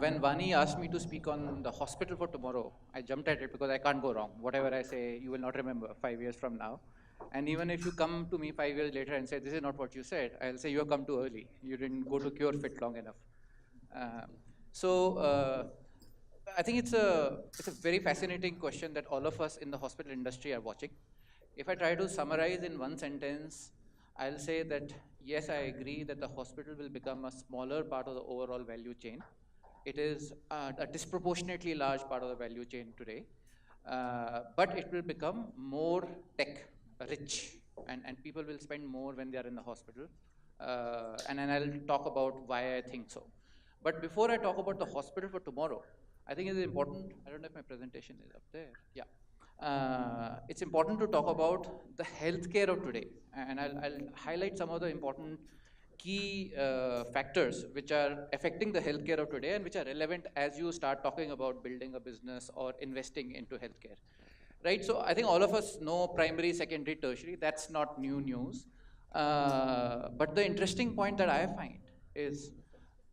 when Vani asked me to speak on the hospital for tomorrow, I jumped at it because I can't go wrong. Whatever I say, you will not remember 5 years from now. And even if you come to me 5 years later and say, this is not what you said, I'll say, you have come too early. You didn't go to cure fit long enough. Uh, so I think it's a very fascinating question that all of us in the hospital industry are watching. If I try to summarize in one sentence, I'll say that yes, I agree that the hospital will become a smaller part of the overall value chain. It is a disproportionately large part of the value chain today, but it will become more tech rich, and people will spend more when they are in the hospital. And then I'll talk about why I think so. But before I talk about the hospital for tomorrow, I think it's important. I don't know if my presentation is up there. Yeah. It's important to talk about the healthcare of today. And I'll highlight some of the important key factors which are affecting the healthcare of today and which are relevant as you start talking about building a business or investing into healthcare. Right? So I think all of us know primary, secondary, tertiary. That's not new news. But the interesting point that I find is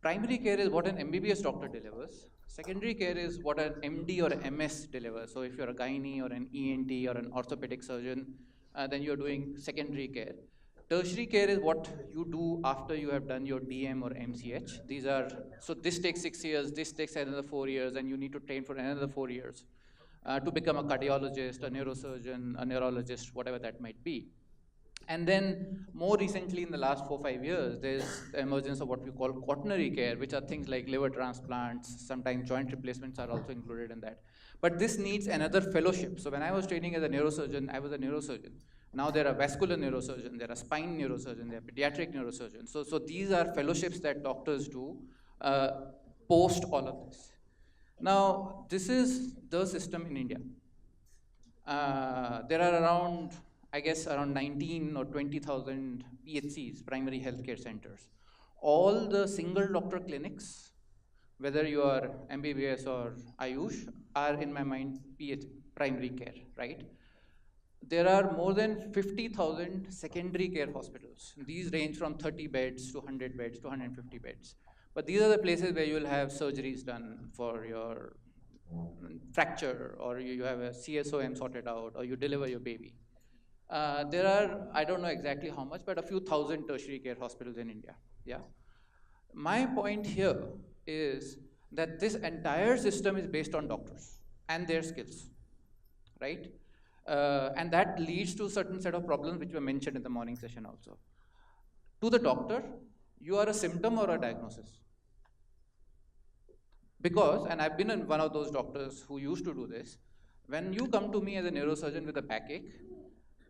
primary care is what an MBBS doctor delivers. Secondary care is what an MD or MS delivers. So if you're a gynae or an ENT or an orthopedic surgeon, then you're doing secondary care. Tertiary care is what you do after you have done your DM or MCH. These are, so this takes 6 years, this takes another 4 years, and you need to train for another 4 years to become a cardiologist, a neurosurgeon, a neurologist, whatever that might be. And then more recently, in the last 4 or 5 years, there's the emergence of what we call quaternary care, which are things like liver transplants. Sometimes joint replacements are also included in that. But this needs another fellowship. So when I was training as a neurosurgeon, I was a neurosurgeon. Now there are vascular neurosurgeons, there are spine neurosurgeons, there are pediatric neurosurgeons. So these are fellowships that doctors do post all of this. Now, this is the system in India. There are around, I guess, around 19 or 20,000 PHCs, primary healthcare centers. All the single doctor clinics, whether you are MBBS or Ayush, are in my mind primary care, right? There are more than 50,000 secondary care hospitals. These range from 30 beds to 100 beds to 150 beds. But these are the places where you will have surgeries done for your fracture, or you have a CSOM sorted out, or you deliver your baby. There are, I don't know exactly how much, but a few thousand tertiary care hospitals in India. Yeah. My point here is that this entire system is based on doctors and their skills, right? And that leads to a certain set of problems which were mentioned in the morning session also. To the doctor, you are a symptom or a diagnosis. Because, and I've been one of those doctors who used to do this, when you come to me as a neurosurgeon with a backache,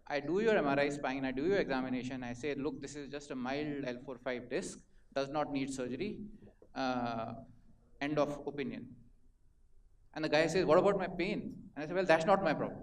I do your MRI spine, I do your examination, I say, look, this is just a mild L4-5 disc, does not need surgery, end of opinion. And the guy says, what about my pain? And I say, well, that's not my problem.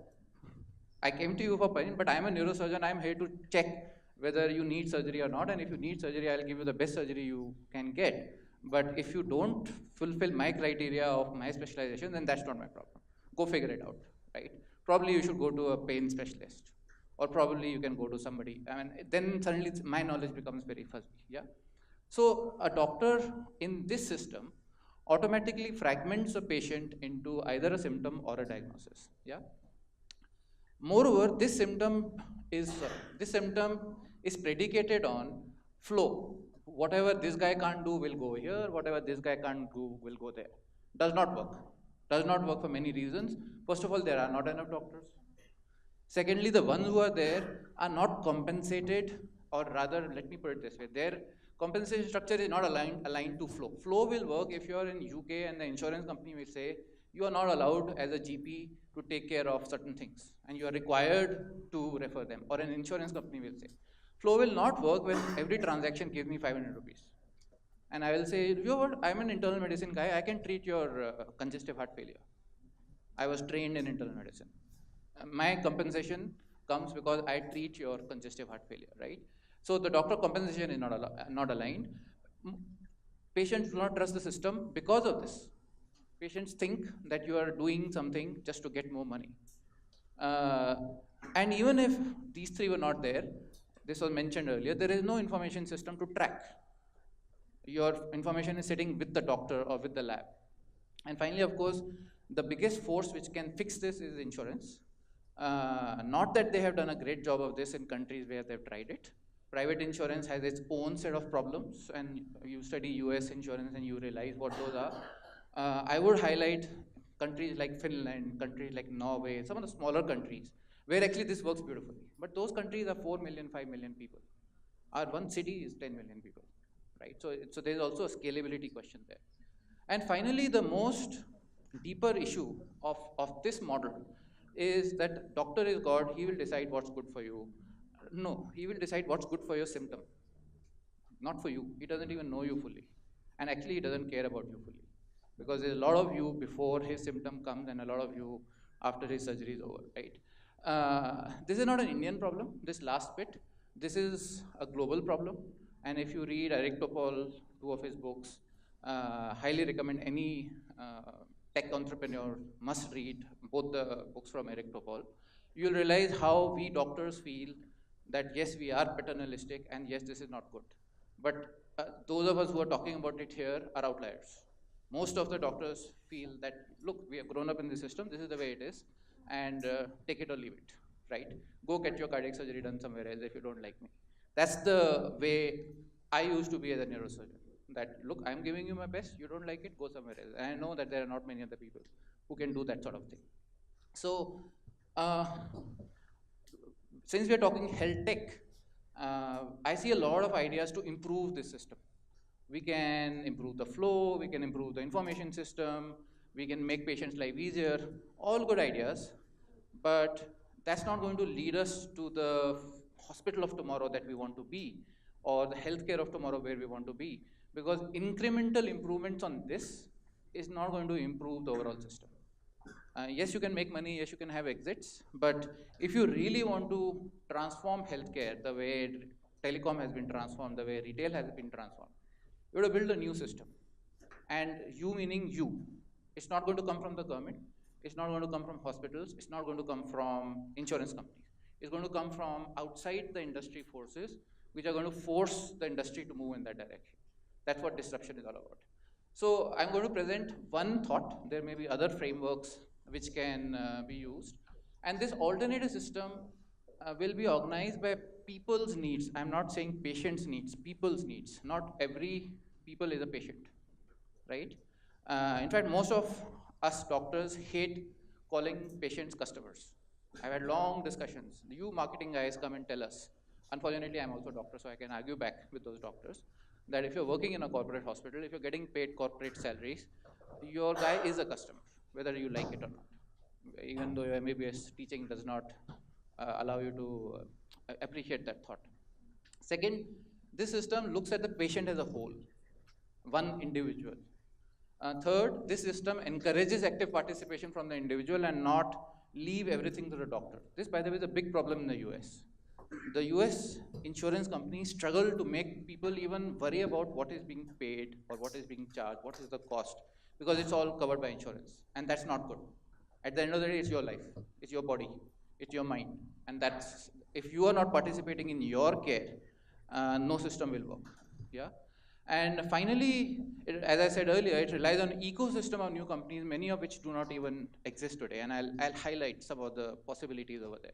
I came to you for pain, but I'm a neurosurgeon, I'm here to check whether you need surgery or not, and if you need surgery, I'll give you the best surgery you can get. But if you don't fulfill my criteria of my specialization, then that's not my problem. Go figure it out, right? Probably you should go to a pain specialist, or probably you can go to somebody. I mean, then suddenly my knowledge becomes very fuzzy, yeah? So a doctor in this system automatically fragments a patient into either a symptom or a diagnosis, yeah? Moreover, this symptom is predicated on flow. Whatever this guy can't do will go here, whatever this guy can't do will go there. Does not work. Does not work for many reasons. First of all, there are not enough doctors. Secondly, the ones who are there are not compensated, or rather, let me put it this way, their compensation structure is not aligned to flow. Flow will work if you are in UK and the insurance company will say, you are not allowed as a GP to take care of certain things, and you are required to refer them, or an insurance company will say. Flow will not work when every transaction gives me 500 rupees. And I will say, you know what, I'm an internal medicine guy, I can treat your congestive heart failure. I was trained in internal medicine. My compensation comes because I treat your congestive heart failure, right? So the doctor compensation is not aligned. Patients do not trust the system because of this. Patients think that you are doing something just to get more money. And even if these three were not there, this was mentioned earlier, there is no information system to track. Your information is sitting with the doctor or with the lab. And finally, of course, the biggest force which can fix this is insurance. Not that they have done a great job of this in countries where they've tried it. Private insurance has its own set of problems, and you study US insurance and you realize what those are. I would highlight countries like Finland, countries like Norway, some of the smaller countries, where actually this works beautifully. But those countries are 4 million, 5 million people. Our one city is 10 million people, right? So there's also a scalability question there. And finally, the most deeper issue of this model is that doctor is God, he will decide what's good for you. No, he will decide what's good for your symptom, not for you. He doesn't even know you fully. And actually, he doesn't care about you fully. Because there's a lot of you before his symptom comes and a lot of you after his surgery is over, right? This is not an Indian problem, this last bit. This is a global problem. And if you read Eric Topol, two of his books, highly recommend any tech entrepreneur must read both the books from Eric Topol. You'll realize how we doctors feel that yes, we are paternalistic and yes, this is not good. But those of us who are talking about it here are outliers. Most of the doctors feel that, look, we have grown up in the system, this is the way it is, and take it or leave it, right? Go get your cardiac surgery done somewhere else if you don't like me. That's the way I used to be as a neurosurgeon. That, look, I'm giving you my best, you don't like it, go somewhere else. And I know that there are not many other people who can do that sort of thing. So, uh, since we are talking health tech, I see a lot of ideas to improve this system. We can improve the flow, we can improve the information system, we can make patients' life easier, all good ideas, but that's not going to lead us to the hospital of tomorrow that we want to be, or the healthcare of tomorrow where we want to be, because incremental improvements on this is not going to improve the overall system. Yes, you can make money, yes, you can have exits, but if you really want to transform healthcare the way telecom has been transformed, the way retail has been transformed, you have to build a new system. And you meaning you. It's not going to come from the government, it's not going to come from hospitals, it's not going to come from insurance companies. It's going to come from outside the industry forces, which are going to force the industry to move in that direction. That's what disruption is all about. So I'm going to present one thought. There may be other frameworks which can be used. And this alternative system will be organized by people's needs. I'm not saying patients' needs, people's needs. Not every people is a patient, right? In fact, most of us doctors hate calling patients customers. I've had long discussions. You marketing guys come and tell us. Unfortunately, I'm also a doctor, so I can argue back with those doctors that if you're working in a corporate hospital, if you're getting paid corporate salaries, your guy is a customer, whether you like it or not. Even though your MBBS teaching does not allow you to appreciate that thought. Second, this system looks at the patient as a whole, one individual. Third, this system encourages active participation from the individual and not leave everything to the doctor. This, by the way, is a big problem in the US. The US insurance companies struggle to make people even worry about what is being paid or what is being charged, what is the cost, because it's all covered by insurance. And that's not good. At the end of the day, it's your life, it's your body, it's your mind. And that's, if you are not participating in your care, no system will work. Yeah. And finally, as I said earlier, it relies on an ecosystem of new companies, many of which do not even exist today. And I'll highlight some of the possibilities over there.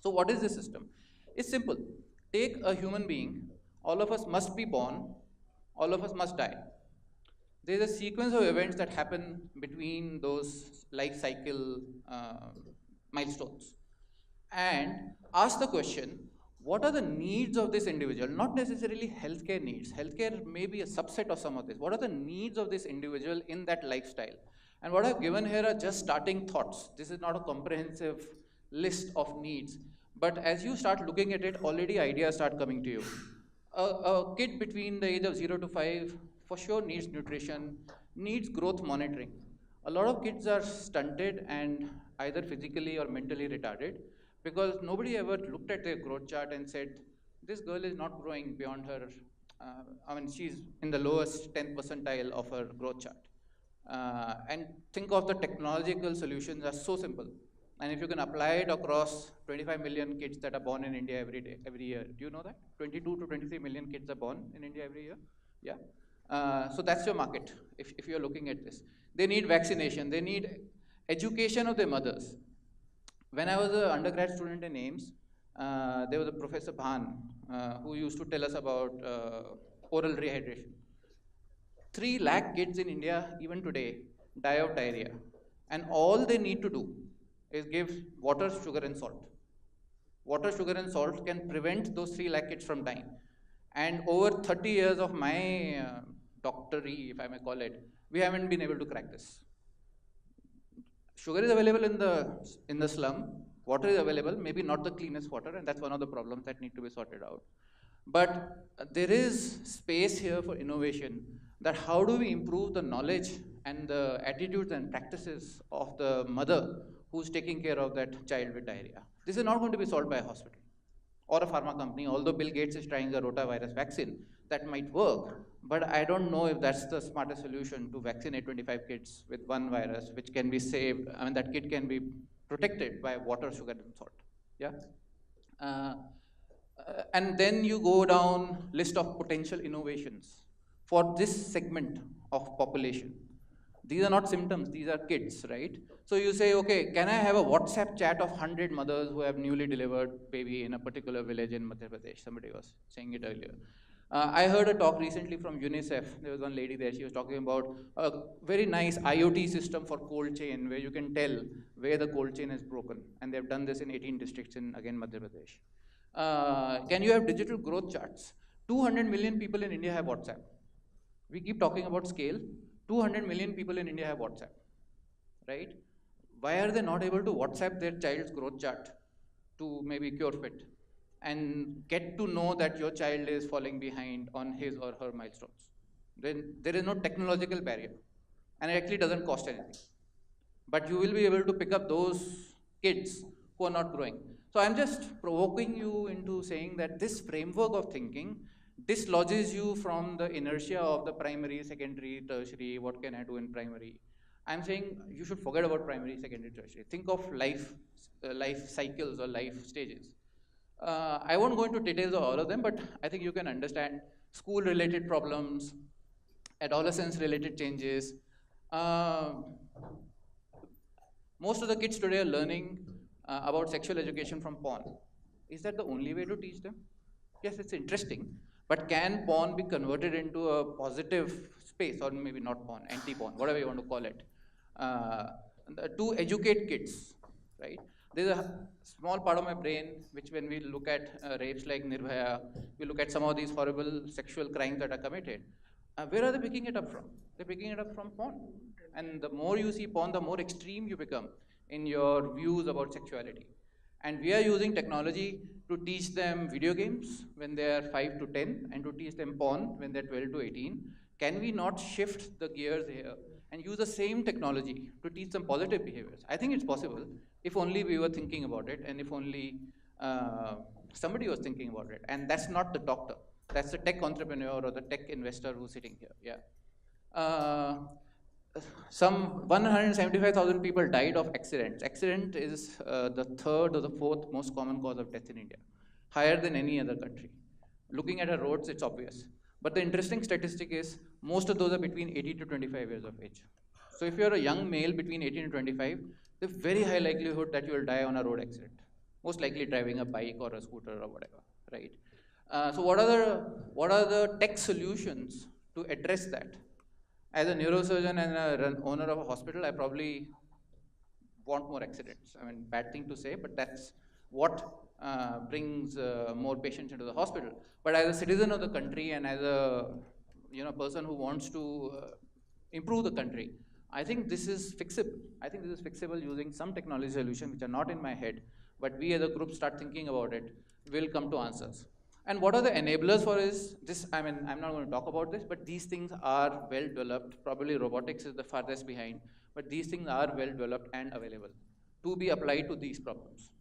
So what is this system? It's simple. Take a human being, all of us must be born, all of us must die. There's a sequence of events that happen between those life cycle milestones. And ask the question, what are the needs of this individual? Not necessarily healthcare needs. Healthcare may be a subset of some of this. What are the needs of this individual in that lifestyle? And what I've given here are just starting thoughts. This is not a comprehensive list of needs. But as you start looking at it, already ideas start coming to you. A kid between the age of 0 to 5 for sure needs nutrition, needs growth monitoring. A lot of kids are stunted and either physically or mentally retarded because nobody ever looked at their growth chart and said, this girl is not growing beyond her, she's in the lowest 10th percentile of her growth chart. And think of the technological solutions are so simple. And if you can apply it across 25 million kids that are born in India every year, do you know that? 22 to 23 million kids are born in India every year. Yeah. So that's your market, if you're looking at this. They need vaccination, they need education of their mothers. When I was an undergrad student in AIMS, there was a Professor Bhan who used to tell us about oral rehydration. 3 lakh kids in India, even today, die of diarrhea. And all they need to do is give water, sugar, and salt. Water, sugar, and salt can prevent those 3 lakh kids from dying. And over 30 years of my doctorate, if I may call it, we haven't been able to crack this. Sugar is available in the slum, water is available, maybe not the cleanest water, and that's one of the problems that need to be sorted out. But there is space here for innovation, that how do we improve the knowledge and the attitudes and practices of the mother who's taking care of that child with diarrhea. This is not going to be solved by a hospital or a pharma company, although Bill Gates is trying a rotavirus vaccine, that might work. But I don't know if that's the smartest solution, to vaccinate 25 kids with one virus, which can be saved. I mean, that kid can be protected by water, sugar, and salt. Yeah. And then you go down list of potential innovations for this segment of population. These are not symptoms, these are kids, right? So you say, okay, can I have a WhatsApp chat of 100 mothers who have newly delivered baby in a particular village in Madhya Pradesh? Somebody was saying it earlier. I heard a talk recently from UNICEF. There was one lady there, she was talking about a very nice IoT system for cold chain, where you can tell where the cold chain is broken. And they've done this in 18 districts in, again, Madhya Pradesh. Can you have digital growth charts? 200 million people in India have WhatsApp. We keep talking about scale. 200 million people in India have WhatsApp, right? Why are they not able to WhatsApp their child's growth chart to maybe CureFit and get to know that your child is falling behind on his or her milestones? Then there is no technological barrier, and it actually doesn't cost anything. But you will be able to pick up those kids who are not growing. So I'm just provoking you into saying that this framework of thinking dislodges you from the inertia of the primary, secondary, tertiary, what can I do in primary. I'm saying you should forget about primary, secondary, tertiary. Think of life cycles or life stages. I won't go into details of all of them, but I think you can understand school-related problems, adolescence-related changes. Most of the kids today are learning about sexual education from porn. Is that the only way to teach them? Yes, it's interesting. But can porn be converted into a positive space, or maybe not porn, anti-porn, whatever you want to call it, to educate kids, right? There's a small part of my brain which, when we look at rapes like Nirbhaya, we look at some of these horrible sexual crimes that are committed. Where are they picking it up from? They're picking it up from porn. And the more you see porn, the more extreme you become in your views about sexuality. And we are using technology to teach them video games when they are 5 to 10 and to teach them porn when they're 12 to 18. Can we not shift the gears here and use the same technology to teach them positive behaviors? I think it's possible, if only we were thinking about it, and if only somebody was thinking about it. And that's not the doctor. That's the tech entrepreneur or the tech investor who's sitting here. Yeah. Some 175,000 people died of accidents. Accident is the 3rd or the 4th most common cause of death in India, higher than any other country. Looking at our roads, it's obvious. But the interesting statistic is most of those are between 18 to 25 years of age. So if you're a young male between 18 and 25, there's very high likelihood that you will die on a road accident, most likely driving a bike or a scooter or whatever, right? So what are the tech solutions to address that? As a neurosurgeon and an owner of a hospital, I probably want more accidents. I mean, bad thing to say, but that's what brings more patients into the hospital. But as a citizen of the country and as a person who wants to improve the country, I think this is fixable. I think this is fixable using some technology solution which are not in my head, but we as a group start thinking about it, will come to answers. And what are the enablers for this? I mean, I'm not going to talk about this, but these things are well developed. Probably robotics is the farthest behind, but these things are well developed and available to be applied to these problems.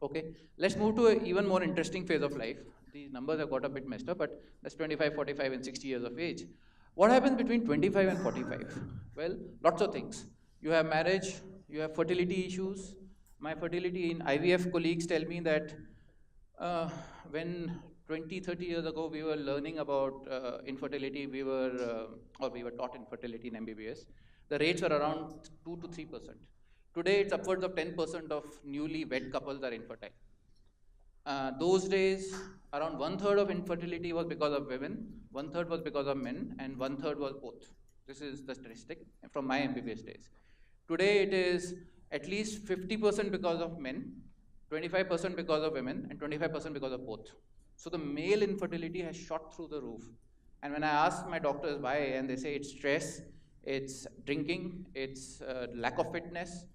Okay, let's move to an even more interesting phase of life. These numbers have got a bit messed up, but that's 25, 45, and 60 years of age. What happens between 25 and 45? Well, lots of things. You have marriage, you have fertility issues. My fertility in IVF colleagues tell me that when 20, 30 years ago, we were learning about infertility. We were taught infertility in MBBS. The rates were around 2 to 3%. Today, it's upwards of 10% of newly wed couples are infertile. Those days, around one third of infertility was because of women, one third was because of men, and one third was both. This is the statistic from my MBBS days. Today, it is at least 50% because of men, 25% because of women, and 25% because of both. So the male infertility has shot through the roof. And when I ask my doctors why, and they say it's stress, it's drinking, it's lack of fitness,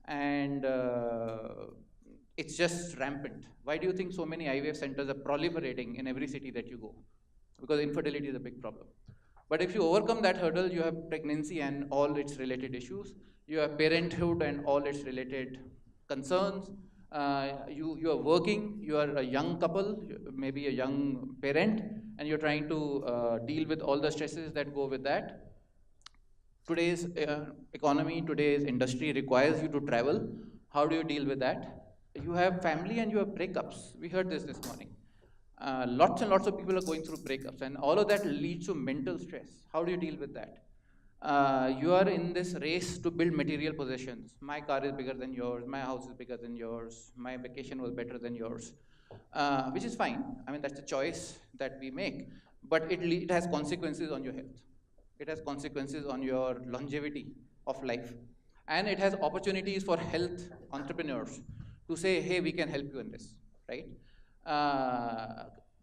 and it's just rampant. Why do you think so many IVF centers are proliferating in every city that you go? Because infertility is a big problem. But if you overcome that hurdle, you have pregnancy and all its related issues. You have parenthood and all its related concerns. You are working, you are a young couple, maybe a young parent, and you're trying to deal with all the stresses that go with that. Today's economy, today's industry requires you to travel. How do you deal with that? You have family and you have breakups. We heard this morning. Lots and lots of people are going through breakups, and all of that leads to mental stress. How do you deal with that? You are in this race to build material possessions. My car is bigger than yours, my house is bigger than yours, my vacation was better than yours, which is fine. I mean, that's a choice that we make, but it has consequences on your health. It has consequences on your longevity of life. And it has opportunities for health entrepreneurs to say, hey, we can help you in this, right?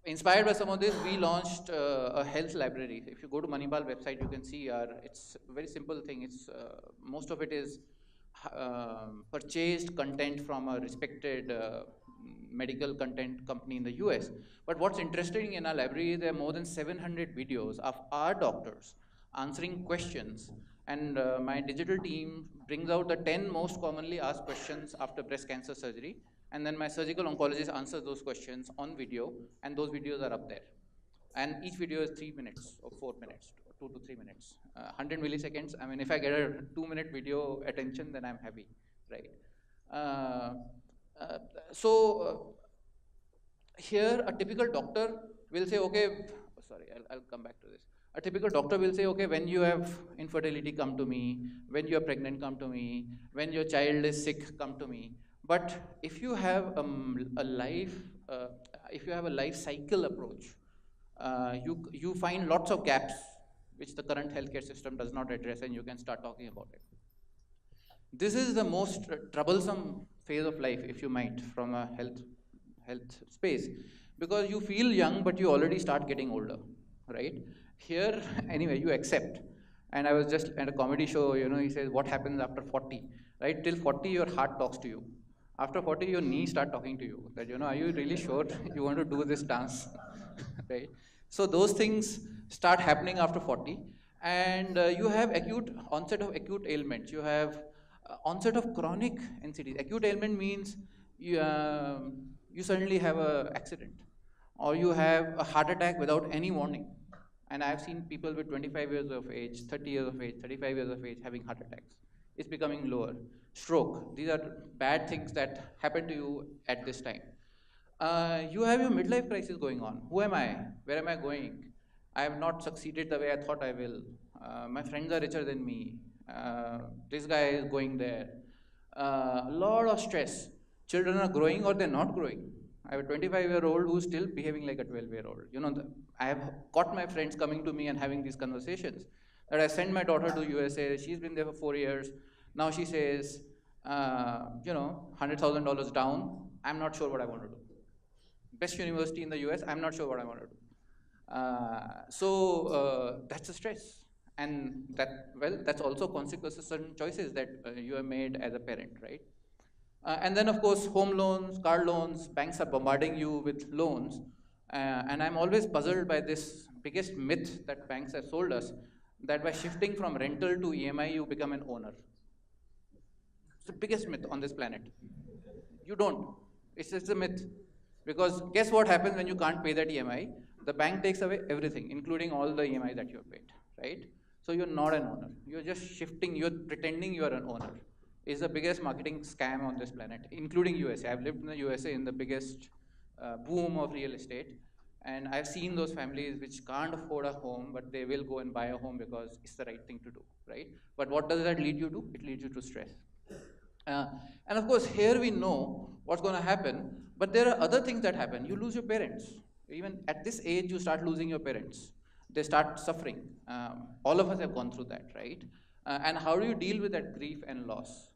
Inspired by some of this, we launched a health library. If you go to Manipal website, you can see it's a very simple thing. It's most of it is purchased content from a respected medical content company in the US. But what's interesting in our library is there are more than 700 videos of our doctors answering questions. And my digital team brings out the 10 most commonly asked questions after breast cancer surgery. And then my surgical oncologist answers those questions on video, and those videos are up there. And each video is 3 minutes or 4 minutes, 2 to 3 minutes, 100 milliseconds. I mean, if I get a 2-minute video attention, then I'm happy, right? Here, a typical doctor will say, okay, sorry, I'll come back to this. A typical doctor will say, okay, when you have infertility, come to me. When you're pregnant, come to me. When your child is sick, come to me. But if you have a life cycle approach, you find lots of gaps which the current healthcare system does not address, and you can start talking about it. This is the most troublesome phase of life, if you might, from a health space, because you feel young, but you already start getting older, right? Here, anyway, you accept. And I was just at a comedy show, he says, what happens after 40, right? Till 40, your heart talks to you. After 40, your knees start talking to you, that, are you really sure you want to do this dance, right? So those things start happening after 40. And you have onset of acute ailments. You have onset of chronic NCDs. Acute ailment means you suddenly have an accident, or you have a heart attack without any warning. And I've seen people with 25 years of age, 30 years of age, 35 years of age having heart attacks. It's becoming lower. Stroke. These are bad things that happen to you at this time. You have your midlife crisis going on. Who am I? Where am I going? I have not succeeded the way I thought I will. My friends are richer than me. This guy is going there. A lot of stress. Children are growing or they're not growing. I have a 25-year-old who's still behaving like a 12-year-old. I have caught my friends coming to me and having these conversations. That I sent my daughter to USA. She's been there for 4 years. Now she says, $100,000 down. I'm not sure what I want to do. Best university in the US, I'm not sure what I want to do. That's a stress. And that's also consequences of certain choices that you have made as a parent, right? And then, of course, home loans, car loans, banks are bombarding you with loans. And I'm always puzzled by this biggest myth that banks have sold us, that by shifting from rental to EMI, you become an owner. It's the biggest myth on this planet. You don't. It's just a myth. Because guess what happens when you can't pay that EMI? The bank takes away everything, including all the EMI that you have paid, right? So you're not an owner. You're just shifting, you're pretending you're an owner. It's the biggest marketing scam on this planet, including USA. I've lived in the USA in the biggest boom of real estate. And I've seen those families which can't afford a home, but they will go and buy a home because it's the right thing to do, right? But what does that lead you to? It leads you to stress. Uh, and of course, here we know what's going to happen, but there are other things that happen. You lose your parents. Even at this age, you start losing your parents. They start suffering. All of us have gone through that, right? And how do you deal with that grief and loss?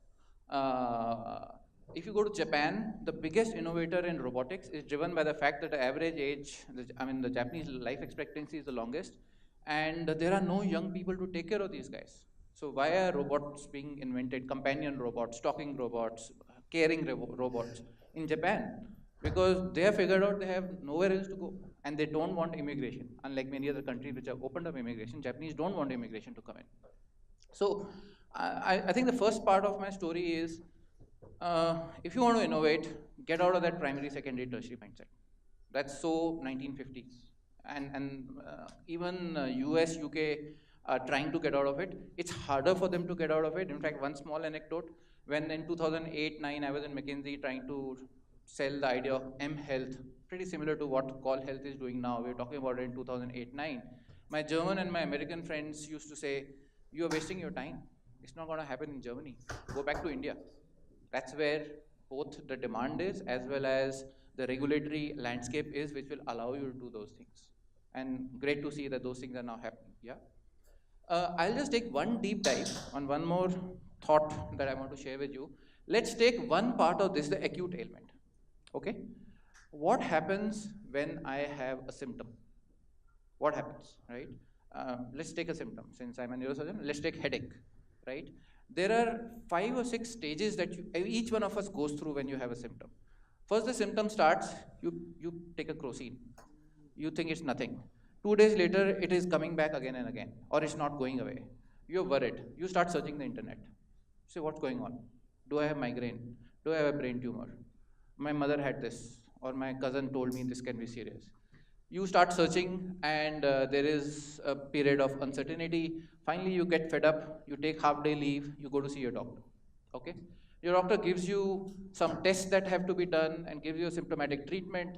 Uh, if you go to Japan, the biggest innovator in robotics is driven by the fact that the average age, the Japanese life expectancy is the longest, and there are no young people to take care of these guys. So why are robots being invented? Companion robots, talking robots, caring robots in Japan? Because they have figured out they have nowhere else to go, and they don't want immigration. Unlike many other countries which have opened up immigration, Japanese don't want immigration to come in. So I think the first part of my story is if you want to innovate, get out of that primary, secondary, tertiary mindset. That's so 1950s. And even US, UK are trying to get out of it. It's harder for them to get out of it. In fact, one small anecdote, when in 2008-9 I was in McKinsey trying to sell the idea of M-Health, pretty similar to what Call Health is doing now. We were talking about it in 2008-9. My German and my American friends used to say, "You are wasting your time. It's not going to happen in Germany. Go back to India." That's where both the demand is as well as the regulatory landscape is, which will allow you to do those things. And great to see that those things are now happening. Yeah. I'll just take one deep dive on one more thought that I want to share with you. Let's take one part of this, the acute ailment. Okay? What happens when I have a symptom? What happens, right? Let's take a symptom. Since I'm a neurosurgeon, let's take headache, right? There are 5 or 6 stages that each one of us goes through when you have a symptom. First, the symptom starts, you take a crocine. You think it's nothing. 2 days later, it is coming back again and again, or it's not going away. You're worried. You start searching the internet. Say, what's going on? Do I have migraine? Do I have a brain tumor? My mother had this, or my cousin told me this can be serious. You start searching, and there is a period of uncertainty. Finally, you get fed up. You take half-day leave. You go to see your doctor. Okay? Your doctor gives you some tests that have to be done and gives you a symptomatic treatment.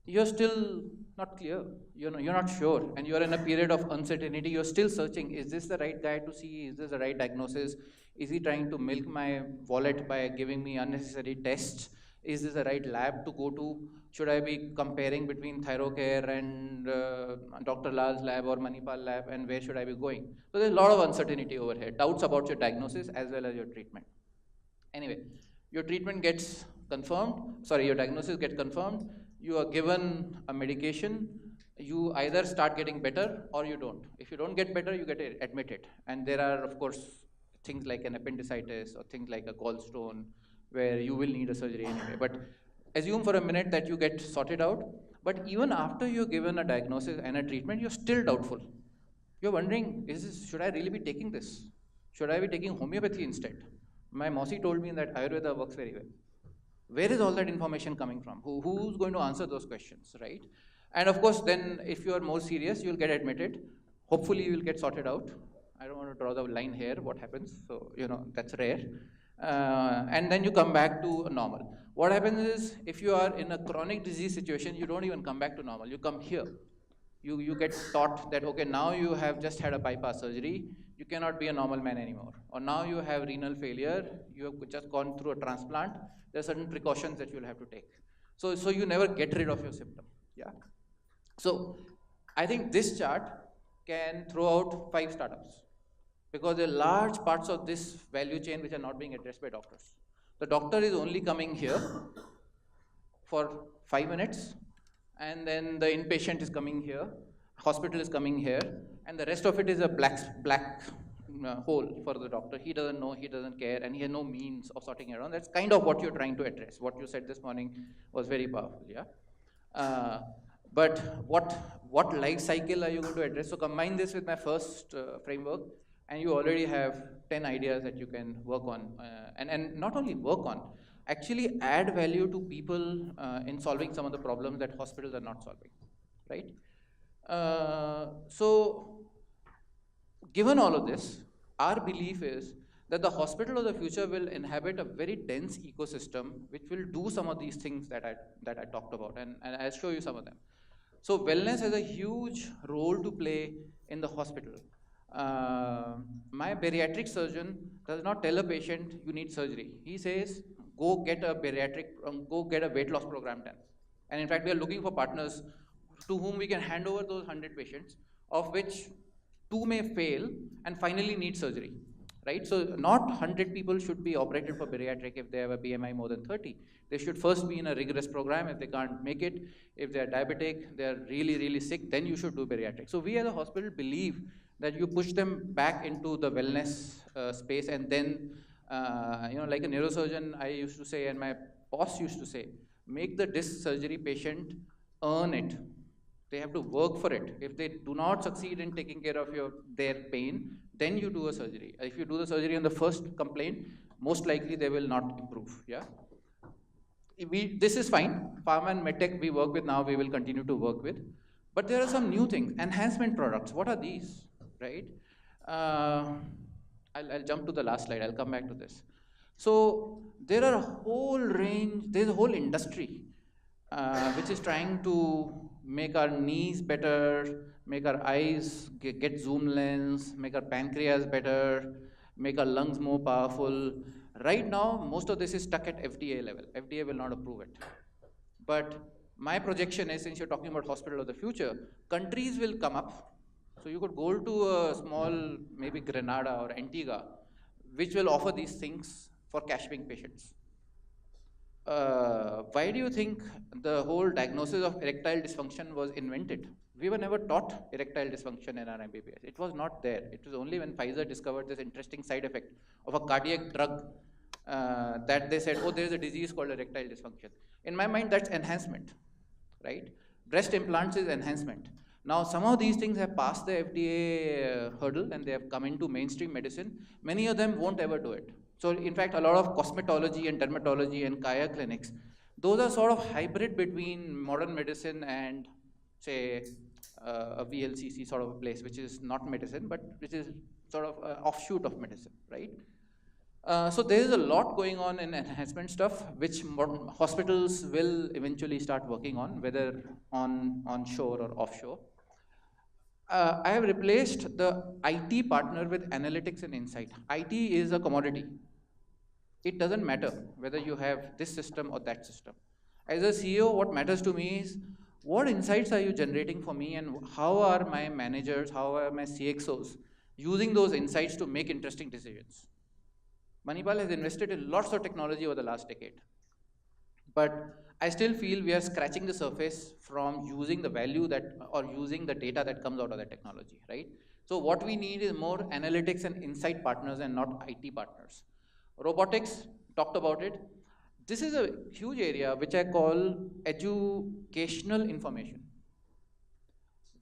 You're still not clear. You're not sure, and you're in a period of uncertainty. You're still searching. Is this the right guy to see? Is this the right diagnosis? Is he trying to milk my wallet by giving me unnecessary tests? Is this the right lab to go to? Should I be comparing between ThyroCare and Dr. Lal's lab or Manipal lab, and where should I be going? So there's a lot of uncertainty over here, doubts about your diagnosis as well as your treatment. Anyway, your treatment gets confirmed, your diagnosis gets confirmed, you are given a medication, you either start getting better or you don't. If you don't get better, you get admitted. And there are, of course, things like an appendicitis or things like a gallstone where you will need a surgery anyway. But assume for a minute that you get sorted out, but even after you're given a diagnosis and a treatment, you're still doubtful. You're wondering, should I really be taking this? Should I be taking homeopathy instead? My Mosi told me that Ayurveda works very well. Where is all that information coming from? Who's going to answer those questions, right? And of course, then if you are more serious, you'll get admitted. Hopefully, you'll get sorted out. I don't want to draw the line here, what happens. So, that's rare. And then you come back to normal. What happens is, if you are in a chronic disease situation, you don't even come back to normal. You come here. You get taught that, okay, now you have just had a bypass surgery, you cannot be a normal man anymore. Or now you have renal failure, you have just gone through a transplant, there are certain precautions that you'll have to take. So you never get rid of your symptom. Yeah. So I think this chart can throw out 5 startups because there are large parts of this value chain which are not being addressed by doctors. The doctor is only coming here for 5 minutes, and then the inpatient is coming here, hospital is coming here, and the rest of it is a black hole for the doctor. He doesn't know, he doesn't care, and he has no means of sorting it around. That's kind of what you're trying to address. What you said this morning was very powerful, yeah? But what life cycle are you going to address? So combine this with my first framework, and you already have 10 ideas that you can work on. And not only work on, actually add value to people in solving some of the problems that hospitals are not solving, right? So given all of this, our belief is that the hospital of the future will inhabit a very dense ecosystem which will do some of these things that I talked about, and I'll show you some of them. So wellness has a huge role to play in the hospital. Uh, my bariatric surgeon does not tell a patient you need surgery. He says, go get a weight loss program done. And in fact, we are looking for partners to whom we can hand over those 100 patients, of which two may fail and finally need surgery, right? So not 100 people should be operated for bariatric if they have a BMI more than 30. They should first be in a rigorous program. If they can't make it, if they're diabetic, they're really, really sick, then you should do bariatric. So we as a hospital believe that you push them back into the wellness space, and then, like a neurosurgeon, I used to say, and my boss used to say, make the disc surgery patient earn it. They have to work for it. If they do not succeed in taking care of their pain, then you do a surgery. If you do the surgery on the first complaint, most likely they will not improve. Yeah. This is fine. Pharma and medtech we work with now, we will continue to work with. But there are some new things. Enhancement products. What are these? Right? Uh, I'll jump to the last slide. I'll come back to this. So there are a whole range, there's a whole industry which is trying to make our knees better, make our eyes get zoom lens, make our pancreas better, make our lungs more powerful. Right now, most of this is stuck at FDA level. FDA will not approve it. But my projection is, since you're talking about hospital of the future, countries will come up. So you could go to a small, maybe Grenada or Antigua, which will offer these things for cash paying patients. Why do you think the whole diagnosis of erectile dysfunction was invented? We were never taught erectile dysfunction in our MBBS. It was not there. It was only when Pfizer discovered this interesting side effect of a cardiac drug that they said, oh, there's a disease called erectile dysfunction. In my mind, that's enhancement, right? Breast implants is enhancement. Now, some of these things have passed the FDA hurdle and they have come into mainstream medicine. Many of them won't ever do it. So, in fact, a lot of cosmetology and dermatology and Kaya clinics, those are sort of hybrid between modern medicine and, say, a VLCC sort of a place, which is not medicine, but which is sort of an offshoot of medicine, right? So there is a lot going on in enhancement stuff, which hospitals will eventually start working on, whether on shore or offshore. I have replaced the IT partner with analytics and insight. IT is a commodity. It doesn't matter whether you have this system or that system. As a CEO, what matters to me is what insights are you generating for me, and how are my managers, how are my CXOs using those insights to make interesting decisions. Manipal has invested in lots of technology over the last decade. But I still feel we are scratching the surface from using the value that, or using the data that comes out of the technology, right? So what we need is more analytics and insight partners and not IT partners. Robotics, talked about it. This is a huge area which I call educational information.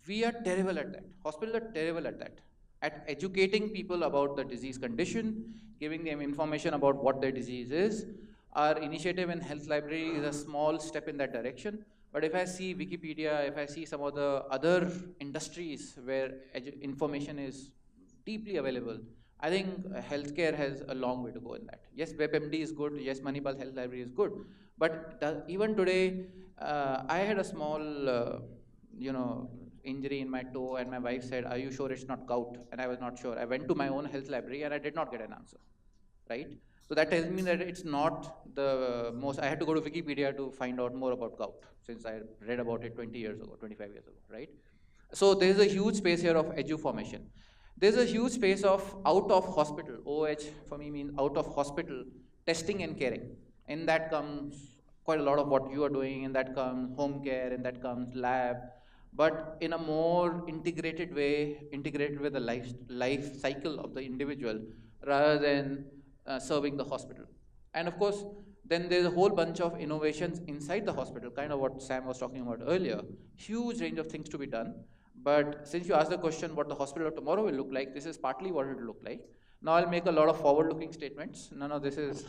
We are terrible at that. Hospitals are terrible at that. At educating people about the disease condition, giving them information about what their disease is. Our initiative in Health Library is a small step in that direction. But if I see Wikipedia, if I see some of the other industries where information is deeply available, I think healthcare has a long way to go in that. Yes, WebMD is good. Yes, Manipal Health Library is good. But even today, I had a small, injury in my toe, and my wife said, "Are you sure it's not gout?" And I was not sure. I went to my own health library, and I did not get an answer. Right? So that tells me that it's not the most. I had to go to Wikipedia to find out more about gout, since I read about it 20 years ago, 25 years ago. Right? So there's a huge space here of edu formation. There's a huge space of out of hospital. OH for me means out of hospital testing and caring. In that comes quite a lot of what you are doing. In that comes home care. In that comes lab. But in a more integrated way, integrated with the life cycle of the individual, rather than serving the hospital. And of course, then there's a whole bunch of innovations inside the hospital, kind of what Sam was talking about earlier. Huge range of things to be done. But since you asked the question what the hospital of tomorrow will look like, this is partly what it will look like. Now I'll make a lot of forward-looking statements. None of this is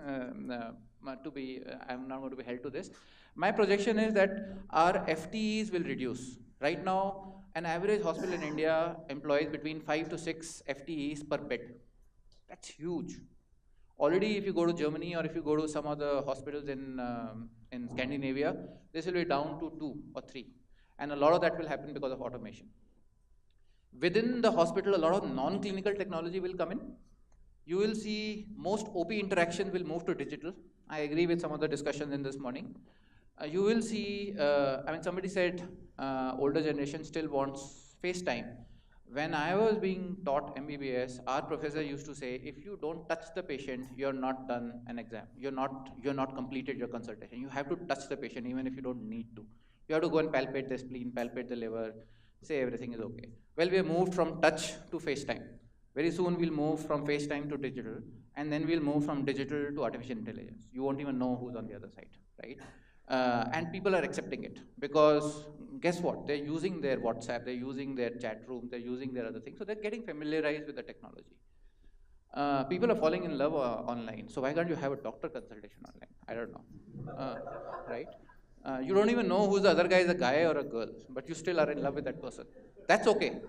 I'm not going to be held to this. My projection is that our FTEs will reduce. Right now, an average hospital in India employs between 5 to 6 FTEs per bed. That's huge. Already, if you go to Germany or if you go to some other hospitals in Scandinavia, this will be down to 2 or 3. And a lot of that will happen because of automation. Within the hospital, a lot of non-clinical technology will come in. You will see most OP interaction will move to digital. I agree with some of the discussions in this morning. You will see, somebody said older generation still wants FaceTime. When I was being taught MBBS, our professor used to say, if you don't touch the patient, you're not done an exam. You're not completed your consultation. You have to touch the patient even if you don't need to. You have to go and palpate the spleen, palpate the liver, say everything is okay. Well, we have moved from touch to FaceTime. Very soon we'll move from FaceTime to digital, and then we'll move from digital to artificial intelligence. You won't even know who's on the other side, right? And people are accepting it because guess what? They're using their WhatsApp, they're using their chat room, they're using their other things. So they're getting familiarized with the technology. People are falling in love online. So why can't you have a doctor consultation online? I don't know, right? You don't even know who's the other guy, is a guy or a girl, but you still are in love with that person. That's okay.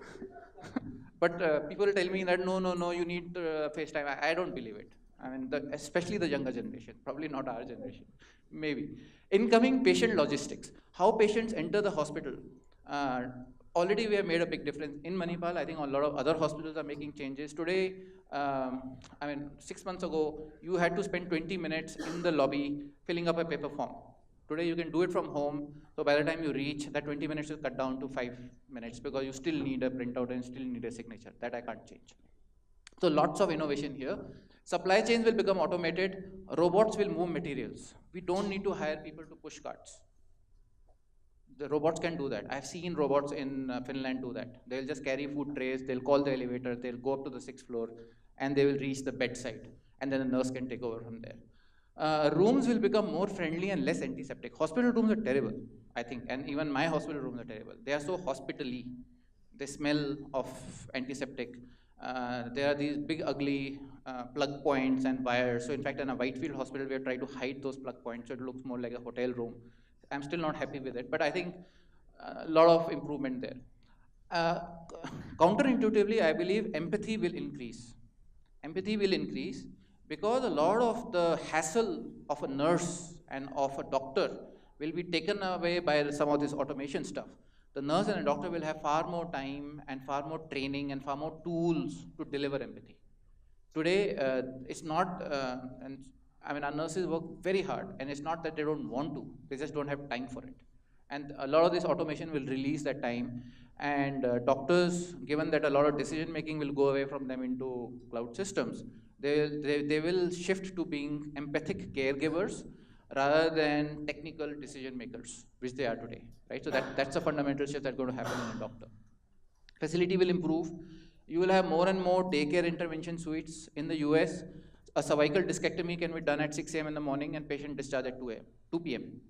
But people tell me that no, you need FaceTime. I don't believe it. I mean, especially the younger generation, probably not our generation, maybe. Incoming patient logistics, how patients enter the hospital. Uh, Already we have made a big difference. In Manipal, I think a lot of other hospitals are making changes. Today, 6 months ago, you had to spend 20 minutes in the lobby filling up a paper form. Today you can do it from home, so by the time you reach, that 20 minutes is cut down to 5 minutes because you still need a printout and still need a signature. That I can't change. So lots of innovation here. Supply chains will become automated. Robots will move materials. We don't need to hire people to push carts. The robots can do that. I've seen robots in Finland do that. They'll just carry food trays, they'll call the elevator, they'll go up to the 6th floor, and they will reach the bedside. And then the nurse can take over from there. Rooms will become more friendly and less antiseptic. Hospital rooms are terrible, I think, and even my hospital rooms are terrible. They are so hospitally. They smell of antiseptic. There are these big, ugly plug points and wires. So in fact, in a Whitefield hospital, we have tried to hide those plug points so it looks more like a hotel room. I'm still not happy with it, but I think a lot of improvement there. Uh, Counterintuitively, I believe empathy will increase. Empathy will increase because a lot of the hassle of a nurse and of a doctor will be taken away by some of this automation stuff. The nurse and the doctor will have far more time and far more training and far more tools to deliver empathy. Today, it's not, our nurses work very hard, and it's not that they don't want to, they just don't have time for it. And a lot of this automation will release that time, and doctors, given that a lot of decision making will go away from them into cloud systems, they will shift to being empathic caregivers rather than technical decision makers, which they are today, right? So that's a fundamental shift that's going to happen in a doctor. Facility will improve. You will have more and more daycare intervention suites. In the US, a cervical discectomy can be done at 6 a.m. in the morning and patient discharged at 2 p.m.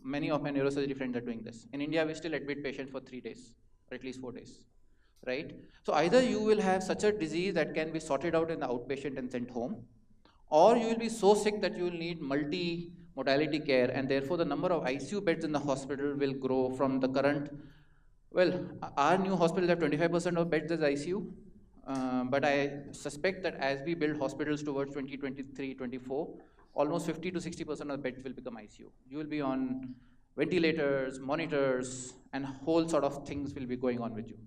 Many of my neurosurgery friends are doing this. In India, we still admit patients for 3 days, or at least 4 days, right? So either you will have such a disease that can be sorted out in the outpatient and sent home, or you will be so sick that you will need multi-modality care, and therefore the number of ICU beds in the hospital will grow from the current. Well, our new hospitals have 25% of beds as ICU, but I suspect that as we build hospitals towards 2023, 24, almost 50 to 60% of beds will become ICU. You will be on ventilators, monitors, and whole sort of things will be going on with you.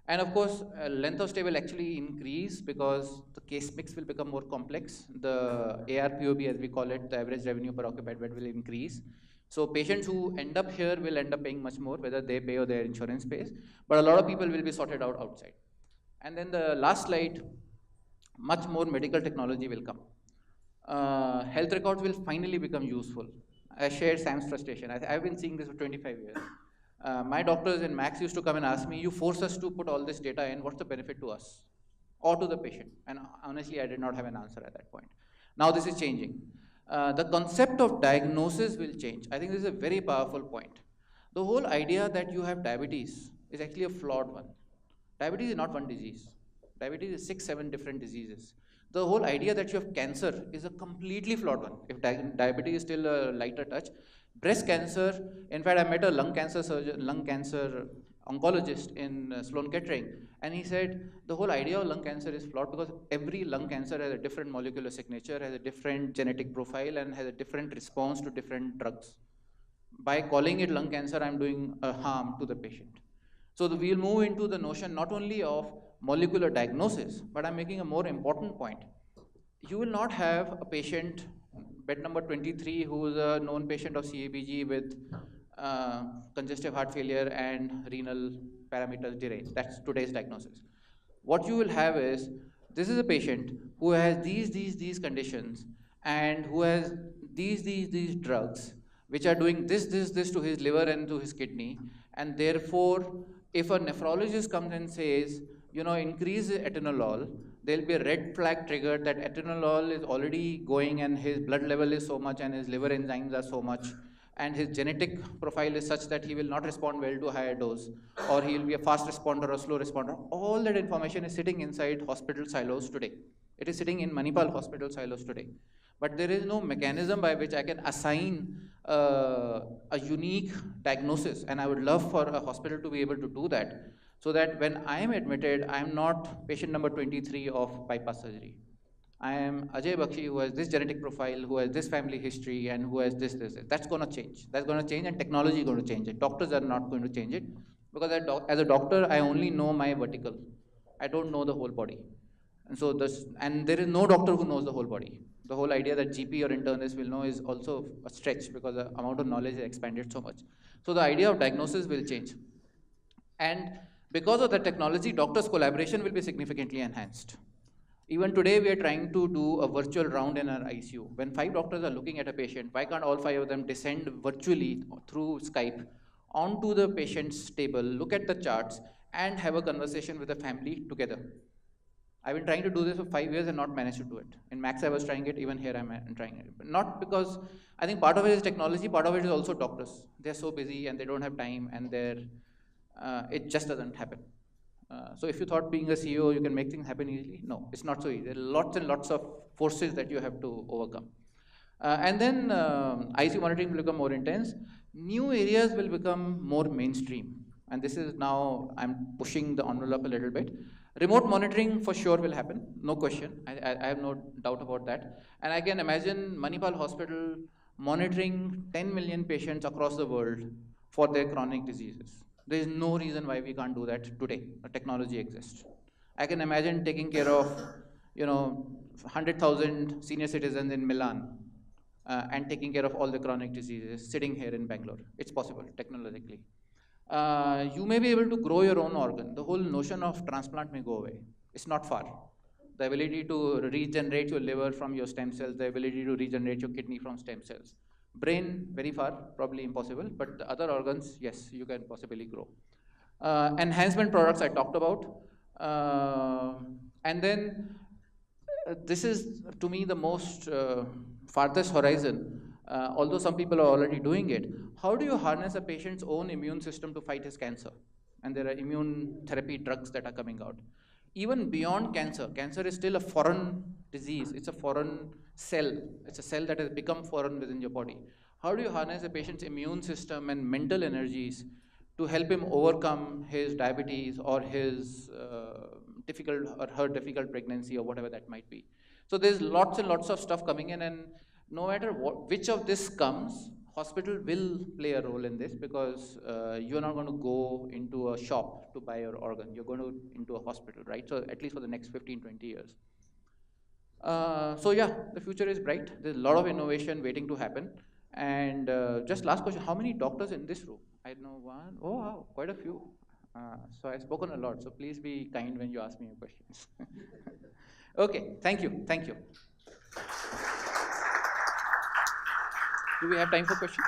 And of course, length of stay will actually increase because the case mix will become more complex. The ARPOB, as we call it, the average revenue per occupied bed will increase. So patients who end up here will end up paying much more, whether they pay or their insurance pays. But a lot of people will be sorted out outside. And then the last slide, much more medical technology will come. Health records will finally become useful. I share Sam's frustration. I've been seeing this for 25 years. My doctors in Max used to come and ask me, you force us to put all this data in, what's the benefit to us or to the patient? And honestly, I did not have an answer at that point. Now this is changing. The concept of diagnosis will change. I think this is a very powerful point. The whole idea that you have diabetes is actually a flawed one. Diabetes is not one disease. Diabetes is 6, 7 different diseases. The whole idea that you have cancer is a completely flawed one. If diabetes is still a lighter touch, breast cancer, in fact, I met a lung cancer oncologist in Sloan Kettering, and he said the whole idea of lung cancer is flawed because every lung cancer has a different molecular signature, has a different genetic profile, and has a different response to different drugs. By calling it lung cancer, I'm doing a harm to the patient. So we'll move into the notion not only of molecular diagnosis, but I'm making a more important point. You will not have a patient, bed number 23, who is a known patient of CABG with congestive heart failure and renal parameters deranged. That's today's diagnosis. What you will have is, this is a patient who has these conditions and who has these drugs which are doing this to his liver and to his kidney, and therefore if a nephrologist comes and says, increase atenolol, there'll be a red flag triggered that atenolol is already going and his blood level is so much and his liver enzymes are so much and his genetic profile is such that he will not respond well to a higher dose, or he will be a fast responder or slow responder. All that information is sitting inside hospital silos today. It is sitting in Manipal hospital silos today. But there is no mechanism by which I can assign a unique diagnosis, and I would love for a hospital to be able to do that, so that when I am admitted, I am not patient number 23 of bypass surgery. I am Ajay Bakshi, who has this genetic profile, who has this family history, and who has this. That's going to change. That's going to change, and technology is going to change it. Doctors are not going to change it, because as a doctor, I only know my vertical. I don't know the whole body. And there is no doctor who knows the whole body. The whole idea that GP or internist will know is also a stretch, because the amount of knowledge is expanded so much. So the idea of diagnosis will change. And because of the technology, doctors' collaboration will be significantly enhanced. Even today, we are trying to do a virtual round in our ICU. When 5 doctors are looking at a patient, why can't all 5 of them descend virtually through Skype onto the patient's table, look at the charts, and have a conversation with the family together? I've been trying to do this for 5 years and not managed to do it. In Max, I was trying it. Even here, I'm trying it. But not because I think part of it is technology, part of it is also doctors. They're so busy and they don't have time, and it just doesn't happen. So if you thought being a CEO, you can make things happen easily, no, it's not so easy. There are lots and lots of forces that you have to overcome. And then ICU monitoring will become more intense. New areas will become more mainstream. And this is now, I'm pushing the envelope a little bit. Remote monitoring for sure will happen, no question. I have no doubt about that. And I can imagine Manipal Hospital monitoring 10 million patients across the world for their chronic diseases. There is no reason why we can't do that today. The technology exists. I can imagine taking care of, 100,000 senior citizens in Milan and taking care of all the chronic diseases sitting here in Bangalore. It's possible technologically. You may be able to grow your own organ. The whole notion of transplant may go away. It's not far. The ability to regenerate your liver from your stem cells, the ability to regenerate your kidney from stem cells. Brain, very far, probably impossible, but the other organs, yes, you can possibly grow. Enhancement products I talked about. And then this is, to me, the most farthest horizon, although some people are already doing it. How do you harness a patient's own immune system to fight his cancer? And there are immune therapy drugs that are coming out. Even beyond cancer, cancer is still a foreign disease. It's a foreign cell. It's a cell that has become foreign within your body. How do you harness a patient's immune system and mental energies to help him overcome his diabetes or his difficult or her difficult pregnancy or whatever that might be? So there's lots and lots of stuff coming in, and no matter which of this comes, hospital will play a role in this, because you're not going to go into a shop to buy your organ. You're going to into a hospital, right? So at least for the next 15, 20 years. So yeah, the future is bright. There's a lot of innovation waiting to happen. And just last question, how many doctors in this room? I know one. Oh, wow, quite a few. So I've spoken a lot, so please be kind when you ask me questions. Okay, thank you, thank you. Do we have time for questions?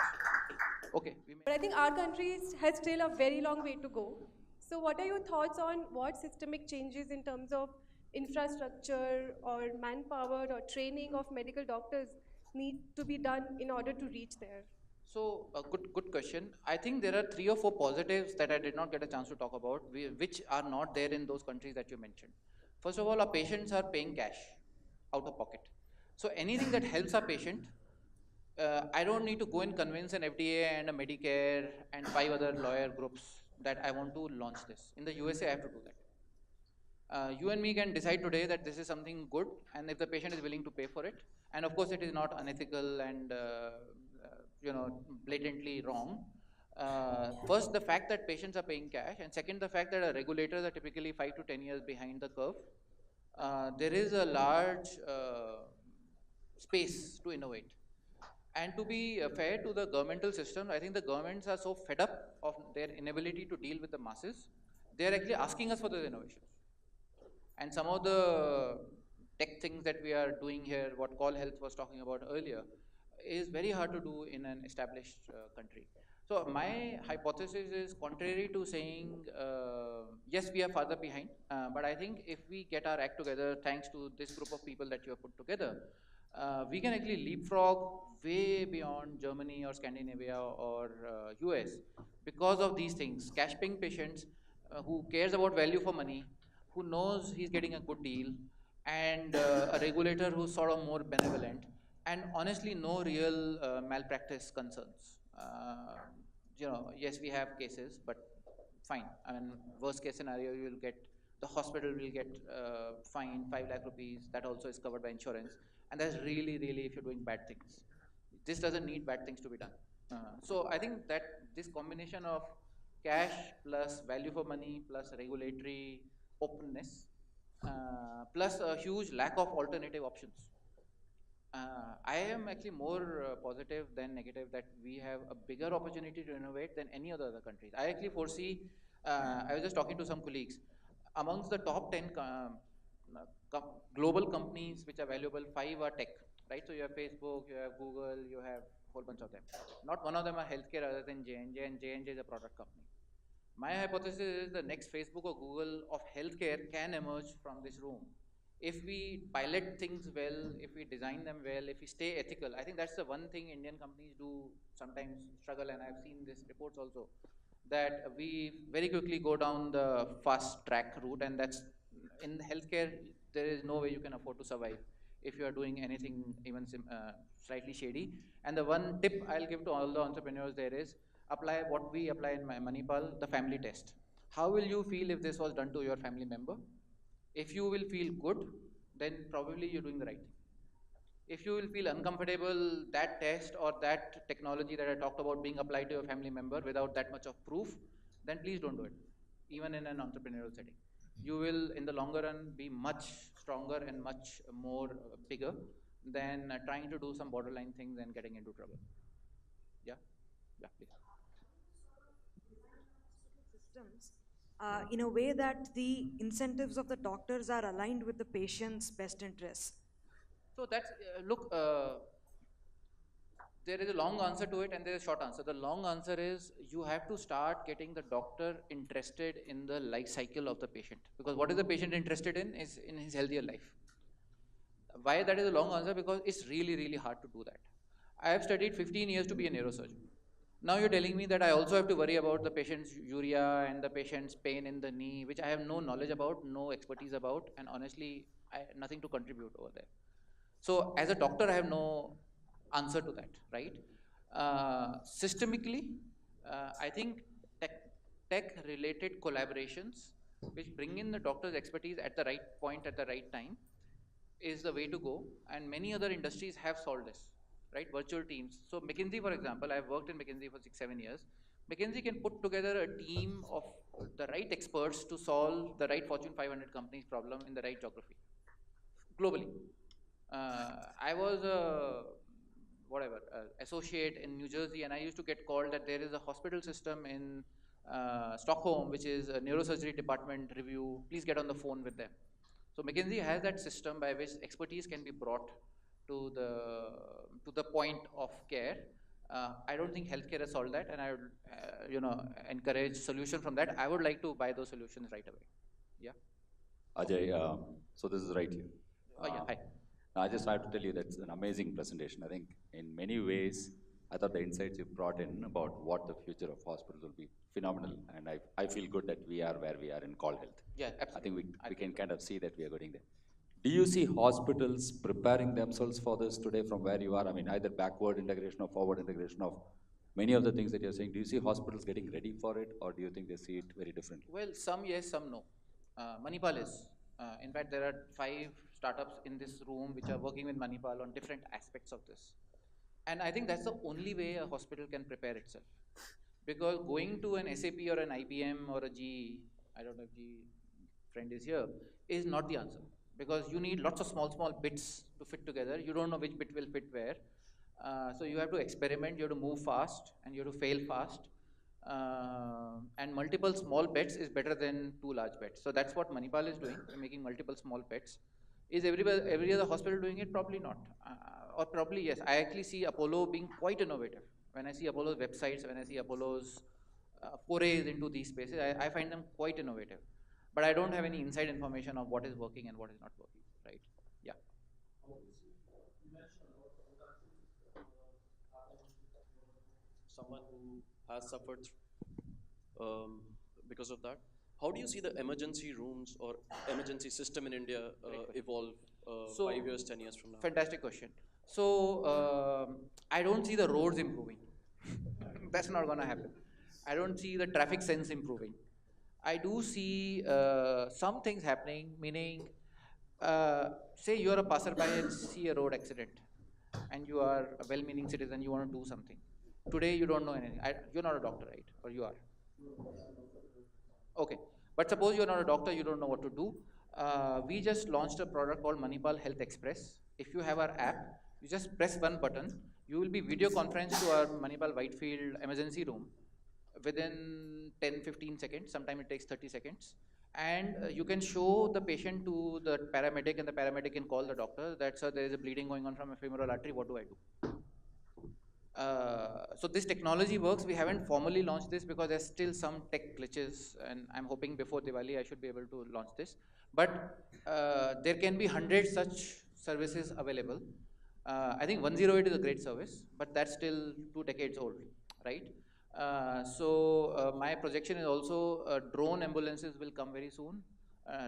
Okay. But I think our country has still a very long way to go. So what are your thoughts on what systemic changes in terms of infrastructure or manpower or training of medical doctors need to be done in order to reach there? So a good question. I think there are 3 or 4 positives that I did not get a chance to talk about, which are not there in those countries that you mentioned. First of all, our patients are paying cash out of pocket. So anything that helps our patient, I don't need to go and convince an FDA and a Medicare and 5 other lawyer groups that I want to launch this. In the USA, I have to do that. You and me can decide today that this is something good, and if the patient is willing to pay for it, and of course it is not unethical and blatantly wrong. First, the fact that patients are paying cash, and second, the fact that our regulators are typically 5 to 10 years behind the curve. There is a large space to innovate. And to be fair to the governmental system, I think the governments are so fed up of their inability to deal with the masses, they are actually asking us for those innovations. And some of the tech things that we are doing here, what Call Health was talking about earlier, is very hard to do in an established country. So my hypothesis is contrary to saying, yes, we are farther behind, but I think if we get our act together, thanks to this group of people that you have put together, we can actually leapfrog way beyond Germany or Scandinavia or US because of these things. Cash paying patients who cares about value for money, who knows he's getting a good deal, and a regulator who's sort of more benevolent, and honestly, no real malpractice concerns. Yes, we have cases, but fine. I mean, worst case scenario, you will get the hospital will get fined 5 lakh rupees. That also is covered by insurance, and that's really, really if you're doing bad things. This doesn't need bad things to be done. So I think that this combination of cash plus value for money plus regulatory openness plus a huge lack of alternative options. I am actually more positive than negative that we have a bigger opportunity to innovate than any other countries. I actually foresee, I was just talking to some colleagues, amongst the top 10 global companies which are valuable, 5 are tech, right? So you have Facebook, you have Google, you have a whole bunch of them. Not one of them are healthcare other than J&J, and J&J is a product company. My hypothesis is the next Facebook or Google of healthcare can emerge from this room. If we pilot things well, if we design them well, if we stay ethical, I think that's the one thing Indian companies do sometimes struggle, and I've seen this reports also, that we very quickly go down the fast track route, and that's in healthcare, there is no way you can afford to survive if you are doing anything even slightly shady. And the one tip I'll give to all the entrepreneurs there is apply what we apply in Manipal, the family test. How will you feel if this was done to your family member? If you will feel good, then probably you're doing the right thing. If you will feel uncomfortable, that test or that technology that I talked about being applied to your family member without that much of proof, then please don't do it, even in an entrepreneurial setting. You will, in the longer run, be much stronger and much more bigger than trying to do some borderline things and getting into trouble. Yeah, yeah, please. Systems in a way that the incentives of the doctors are aligned with the patient's best interests. So that's look. There is a long answer to it and there is a short answer. The long answer is you have to start getting the doctor interested in the life cycle of the patient, because what is the patient interested in is in his healthier life. Why that is a long answer? Because it's really, really hard to do that. I have studied 15 years to be a neurosurgeon. Now you're telling me that I also have to worry about the patient's urea and the patient's pain in the knee, which I have no knowledge about, no expertise about, and honestly, I have nothing to contribute over there. So as a doctor, I have no answer to that, right? Systemically, I think tech-related collaborations, which bring in the doctor's expertise at the right point at the right time, is the way to go. And many other industries have solved this, right? Virtual teams. So McKinsey, for example, I've worked in McKinsey for 6, 7 years. McKinsey can put together a team of the right experts to solve the right Fortune 500 companies problem in the right geography globally. I was a whatever associate in New Jersey, and I used to get called that there is a hospital system in Stockholm, which is a neurosurgery department review. Please get on the phone with them. So McKinsey has that system by which expertise can be brought to the point of care. I don't think healthcare has solved that, and I would encourage solution from that. I would like to buy those solutions right away. Yeah. Ajay, so this is right here. Oh yeah. Hi. I just have to tell you that's an amazing presentation. I think in many ways, I thought the insights you brought in about what the future of hospitals will be phenomenal. And I feel good that we are where we are in Call Health. Yeah, absolutely. I think we can kind of see that we are getting there. Do you see hospitals preparing themselves for this today from where you are? I mean, either backward integration or forward integration of many of the things that you're saying. Do you see hospitals getting ready for it, or do you think they see it very differently? Well, some yes, some no. Manipal is. In fact, there are 5 startups in this room which are working with Manipal on different aspects of this. And I think that's the only way a hospital can prepare itself. Because going to an SAP or an IBM or a GE, I don't know if GE friend is here, is not the answer. Because you need lots of small bits to fit together. You don't know which bit will fit where. So you have to experiment, you have to move fast, and you have to fail fast. And multiple small bets is better than two large bets. So that's what Manipal is doing. We're making multiple small bets. Is every other hospital doing it? Probably not. Or probably yes. I actually see Apollo being quite innovative. When I see Apollo's websites, when I see Apollo's forays into these spaces, I find them quite innovative. But I don't have any inside information of what is working and what is not working, right? Yeah. Someone who has suffered um, because of that. How do you see the emergency rooms or emergency system in India evolve So, 5 years, 10 years from now? fantastic question. So, I don't see the roads improving. That's not going to happen. I don't see the traffic sense improving. I do see some things happening, meaning, say you're a passerby and see a road accident, and you are a well meaning citizen, you want to do something. Today, you don't know anything. You're not a doctor, right? Or you are? Okay. But suppose you're not a doctor, you don't know what to do. We just launched a product called Manipal Health Express. If you have our app, you just press one button, you will be video conference to our Manipal Whitefield emergency room within 10-15 seconds. Sometimes it takes 30 seconds. And you can show the patient to the paramedic, and the paramedic can call the doctor that, sir, there is a bleeding going on from a femoral artery, what do I do? So this technology works. We haven't formally launched this because there's still some tech glitches, and I'm hoping before Diwali I should be able to launch this. But there can be 100 such services available. I think 108 is a great service, but that's still 2 decades old, right? My projection is also drone ambulances will come very soon.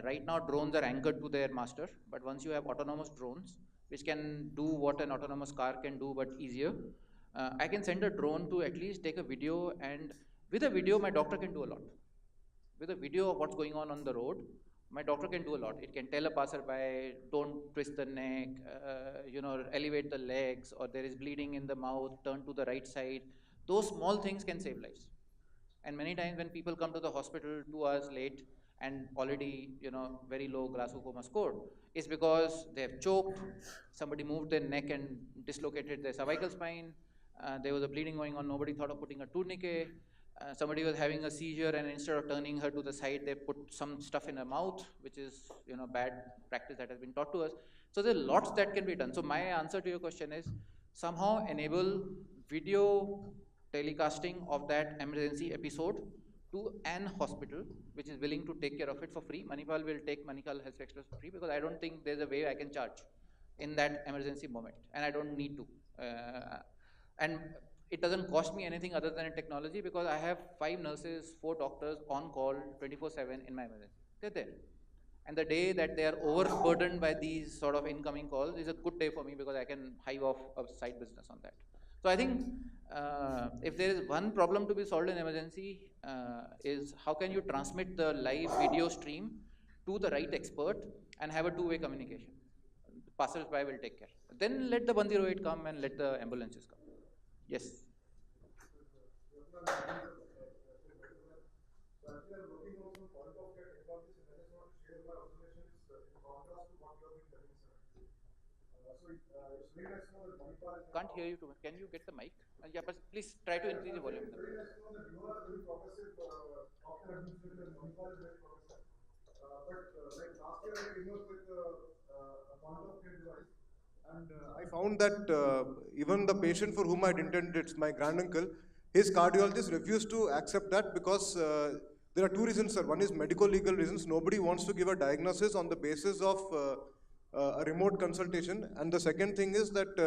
Right now, drones are anchored to their master, but once you have autonomous drones, which can do what an autonomous car can do, but easier, I can send a drone to at least take a video, and with a video, my doctor can do a lot. With a video of what's going on the road, my doctor can do a lot. It can tell a passerby, don't twist the neck, elevate the legs, or there is bleeding in the mouth, turn to the right side. Those small things can save lives. And many times when people come to the hospital 2 hours late and already, very low glaucoma score, is because they have choked, somebody moved their neck and dislocated their cervical spine, there was a bleeding going on, nobody thought of putting a tourniquet, somebody was having a seizure, and instead of turning her to the side, they put some stuff in her mouth, which is, bad practice that has been taught to us. So there are lots that can be done. So my answer to your question is somehow enable video telecasting of that emergency episode to an hospital which is willing to take care of it for free. Manipal will take Manipal Health Express for free because I don't think there's a way I can charge in that emergency moment, and I don't need to. And it doesn't cost me anything other than a technology because I have 5 nurses, 4 doctors on call 24/7 in my emergency. They're there. And the day that they are overburdened by these sort of incoming calls is a good day for me because I can hive off a side business on that. So I think if there is one problem to be solved in emergency is how can you transmit the live video stream to the right expert and have a two-way communication. The passersby will take care. Then let the 108 come and let the ambulances come. Yes. Can't hear you too much. Can you get the mic? Yeah, but please try to increase the volume. And I found that even the patient for whom I intended, it's my granduncle, his cardiologist refused to accept that because there are two reasons, sir. One is medical legal reasons. Nobody wants to give a diagnosis on the basis of a remote consultation. And the second thing is that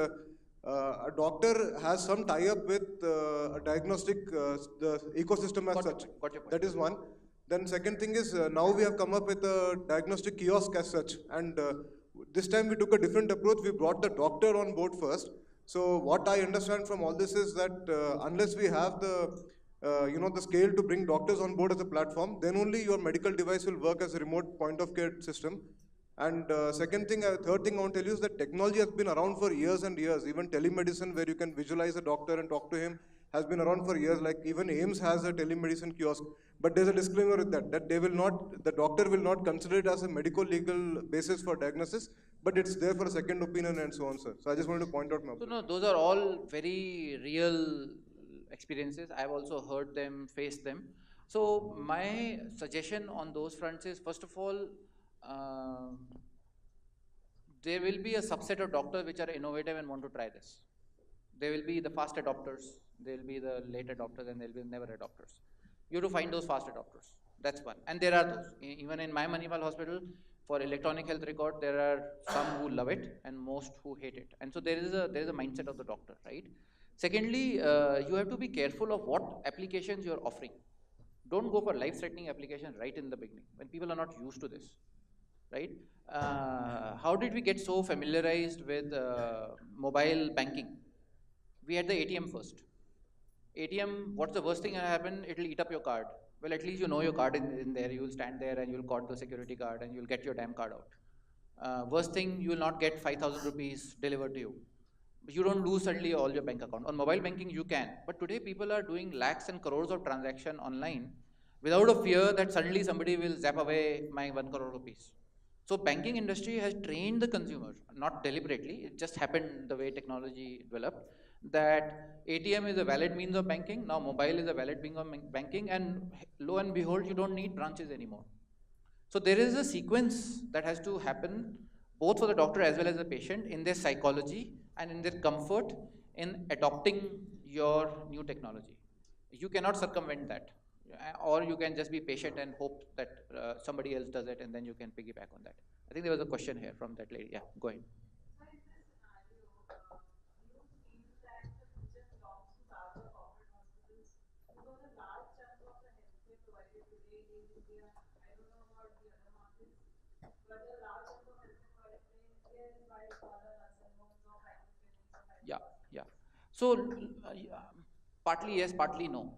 a doctor has some tie-up with a diagnostic the ecosystem as such. Got your point. That is one. Then second thing is now we have come up with a diagnostic kiosk as such, and this time we took a different approach. We brought the doctor on board first. So what I understand from all this is that unless we have the scale to bring doctors on board as a platform, then only your medical device will work as a remote point of care system. And third thing I want to tell you is that technology has been around for years and years. Even telemedicine, where you can visualize a doctor and talk to him, has been around for years. Like even AIMS has a telemedicine kiosk. But there's a disclaimer with that they will not, the doctor will not consider it as a medical legal basis for diagnosis, but it's there for a second opinion and so on, sir. So I just wanted to point out my So no, observation. those are all very real experiences. I've also heard them, faced them. So my suggestion on those fronts is, first of all, um there will be a subset of doctors which are innovative and want to try this. There will be the fast adopters, there will be the late adopters, and there will be the never adopters. You have to find those fast adopters. That's one. And there are those. Even in my Manipal hospital, for electronic health record, there are some who love it and most who hate it. And so there is a mindset of the doctor, right? Secondly, you have to be careful of what applications you are offering. Don't go for life-threatening applications right in the beginning when people are not used to this, right? How did we get so familiarized with mobile banking? We had the ATM first. ATM, what's the worst thing that happen? It'll eat up your card. Well, at least you know your card in there. You'll stand there and you'll call the security card and you'll get your damn card out. Worst thing, you will not get 5,000 rupees delivered to you. You don't lose suddenly all your bank account. On mobile banking, you can. But today, people are doing lakhs and crores of transaction online without a fear that suddenly somebody will zap away my 1 crore rupees. So banking industry has trained the consumer, not deliberately, it just happened the way technology developed, that ATM is a valid means of banking, now mobile is a valid means of banking, and lo and behold, you don't need branches anymore. So there is a sequence that has to happen both for the doctor as well as the patient in their psychology and in their comfort in adopting your new technology. You cannot circumvent that. Or you can just be patient and hope that somebody else does it and then you can piggyback on that. I think there was a question here from that lady. Yeah, go ahead. Yeah, yeah. So, yeah, partly yes, partly no.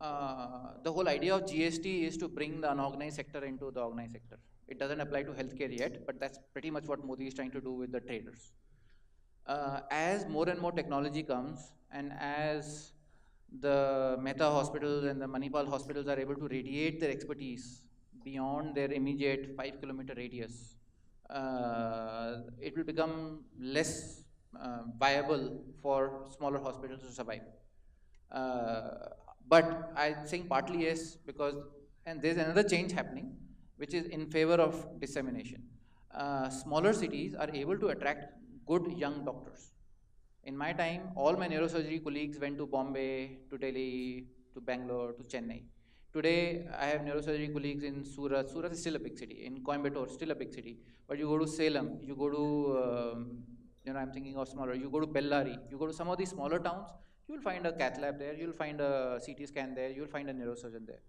The whole idea of GST is to bring the unorganized sector into the organized sector. It doesn't apply to healthcare yet, but that's pretty much what Modi is trying to do with the traders. As more and more technology comes, and as the Mehta hospitals and the Manipal hospitals are able to radiate their expertise beyond their immediate 5 kilometer radius, it will become less viable for smaller hospitals to survive. Uh, but I think partly yes, because, and there's another change happening, which is in favor of dissemination. Smaller cities are able to attract good young doctors. In my time, all my neurosurgery colleagues went to Bombay, to Delhi, to Bangalore, to Chennai. Today, I have neurosurgery colleagues in Surat. Surat is still a big city. In Coimbatore, still a big city. But you go to Salem, you go to, I'm thinking of smaller, you go to Bellary, you go to some of these smaller towns, you'll find a cath lab there, you'll find a CT scan there, you'll find a neurosurgeon there.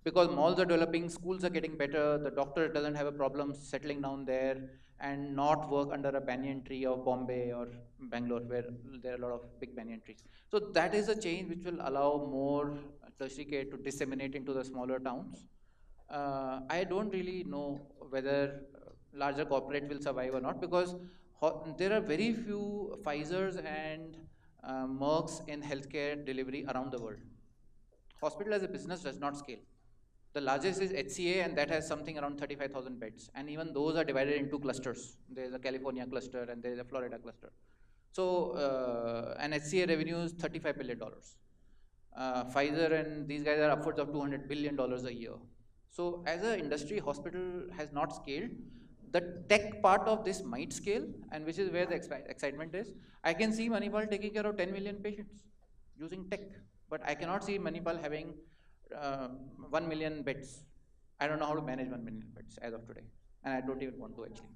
Because malls are developing, schools are getting better, the doctor doesn't have a problem settling down there and not work under a banyan tree of Bombay or Bangalore, where there are a lot of big banyan trees. So that is a change which will allow more tertiary care to disseminate into the smaller towns. I don't really know whether larger corporate will survive or not, because there are very few Pfizers and Mercks in healthcare delivery around the world. Hospital as a business does not scale. The largest is HCA, and that has something around 35,000 beds. And even those are divided into clusters. There is a California cluster and there is a Florida cluster. So, and HCA revenue is $35 billion. Pfizer and these guys are upwards of $200 billion a year. So, as an industry, hospital has not scaled. The tech part of this might scale, and which is where the excitement is. I can see Manipal taking care of 10 million patients using tech, but I cannot see Manipal having 1 million beds. I don't know how to manage 1 million beds as of today, and I don't even want to actually.